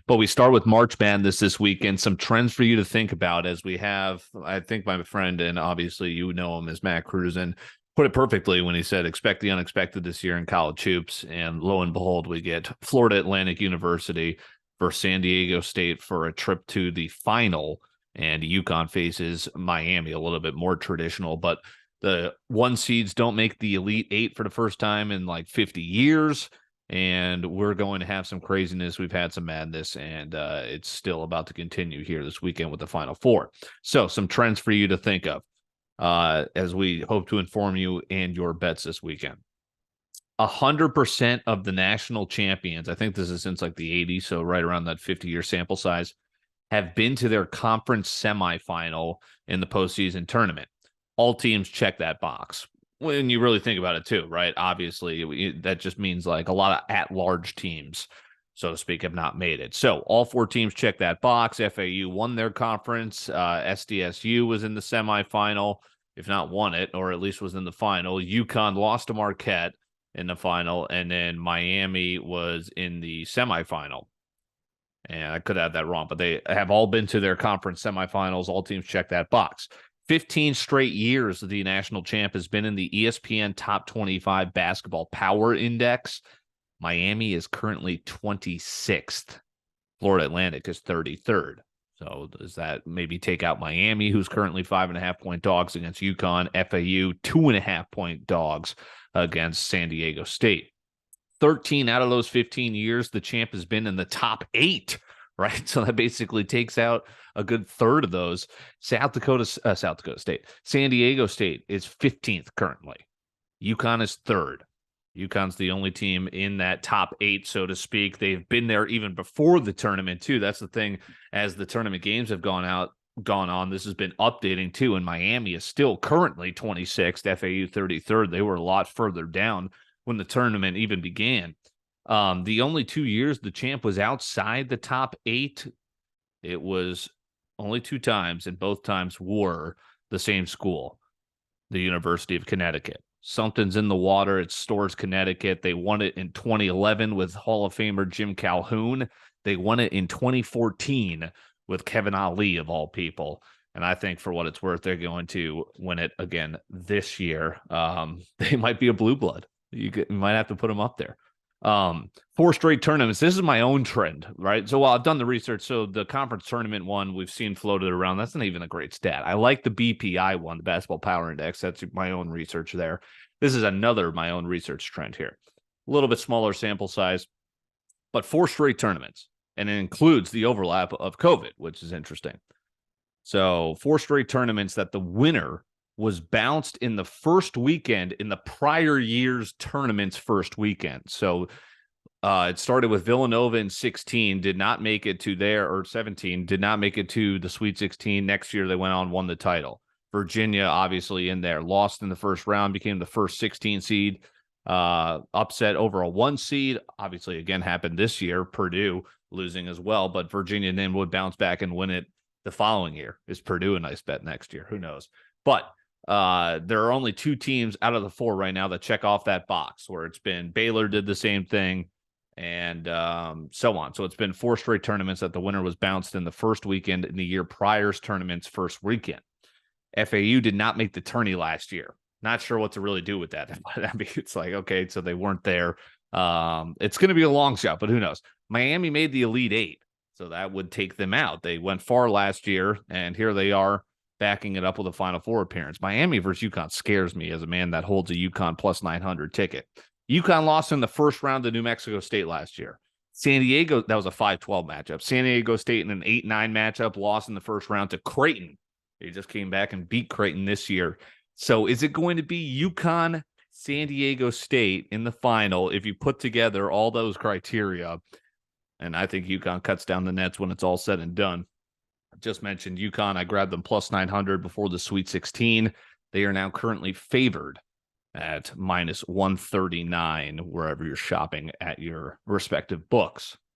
But we start with March Madness this weekend. Some trends for you to think about as we have, I think my friend, and obviously you know him as Matt Cruzen, put it perfectly when he said, expect the unexpected this year in college hoops. And lo and behold, we get Florida Atlantic University versus San Diego State for a trip to the final. And UConn faces Miami, a little bit more traditional, but the one seeds don't make the Elite Eight for the first time in like 50 years. And we're going to have some craziness. We've had some madness, and it's still about to continue here this weekend with the Final Four. So some trends for you to think of as we hope to inform you and your bets this weekend. 100% of the national champions, I think this is since like the 80s, so right around that 50-year sample size, have been to their conference semifinal in the postseason tournament. All teams check that box. When you really think about it too, right? Obviously, that just means like a lot of at-large teams, so to speak, have not made it. So all four teams check that box. FAU won their conference. SDSU was in the semifinal, if not won it, or at least was in the final. UConn lost to Marquette in the final, and then Miami was in the semifinal. And I could have that wrong, but they have all been to their conference semifinals. All teams check that box. 15 straight years the national champ has been in the ESPN Top 25 Basketball Power Index. Miami is currently 26th. Florida Atlantic is 33rd. So does that maybe take out Miami, who's currently 5.5-point dogs against UConn, FAU, 2.5-point dogs against San Diego State. 13 out of those 15 years, the champ has been in the top 8, right? So that basically takes out a good third of those. South Dakota State. San Diego State is 15th currently. UConn is 3rd. UConn's the only team in that top 8, so to speak. They've been there even before the tournament, too. That's the thing. As the tournament games have gone on, this has been updating, too, and Miami is still currently 26th, FAU 33rd. They were a lot further down when the tournament even began. The only 2 years the champ was outside the top 8, it was only 2 times, and both times were the same school, the University of Connecticut. Something's in the water. It's Storrs, Connecticut. They won it in 2011 with Hall of Famer Jim Calhoun. They won it in 2014 with Kevin Ali, of all people. And I think for what it's worth, they're going to win it again this year. They might be a blue blood. You might have to put them up there. 4 straight tournaments. This is my own trend, right? So while I've done the research, so the conference tournament one we've seen floated around. That's not even a great stat. I like the BPI one, the Basketball Power Index. That's my own research there. This is another my own research trend here. A little bit smaller sample size, but 4 straight tournaments, and it includes the overlap of COVID, which is interesting. So 4 straight tournaments that the winner was bounced in the first weekend in the prior year's tournament's first weekend. So it started with Villanova in 16, did not make it to there, or 17, did not make it to the Sweet 16. Next year, they went on, won the title. Virginia, obviously, in there, lost in the first round, became the first 16 seed, upset over a 1 seed. Obviously, again, happened this year, Purdue losing as well, but Virginia then would bounce back and win it the following year. Is Purdue a nice bet next year? Who knows? But there are only 2 teams out of the 4 right now that check off that box, where it's been Baylor did the same thing, and so on. So it's been 4 straight tournaments that the winner was bounced in the first weekend in the year prior's tournament's first weekend. FAU did not make the tourney last year. Not sure what to really do with that. I mean, it's like, okay, so they weren't there. It's going to be a long shot, but who knows? Miami made the Elite 8, so that would take them out. They went far last year, and here they are, backing it up with a Final Four appearance. Miami versus UConn scares me as a man that holds a UConn plus 900 ticket. UConn lost in the first round to New Mexico State last year. San Diego, that was a 5-12 matchup. San Diego State in an 8-9 matchup, lost in the first round to Creighton. They just came back and beat Creighton this year. So is it going to be UConn, San Diego State in the final if you put together all those criteria? And I think UConn cuts down the nets when it's all said and done. Just mentioned UConn. I grabbed them plus 900 before the Sweet 16. They are now currently favored at minus 139 wherever you're shopping at your respective books.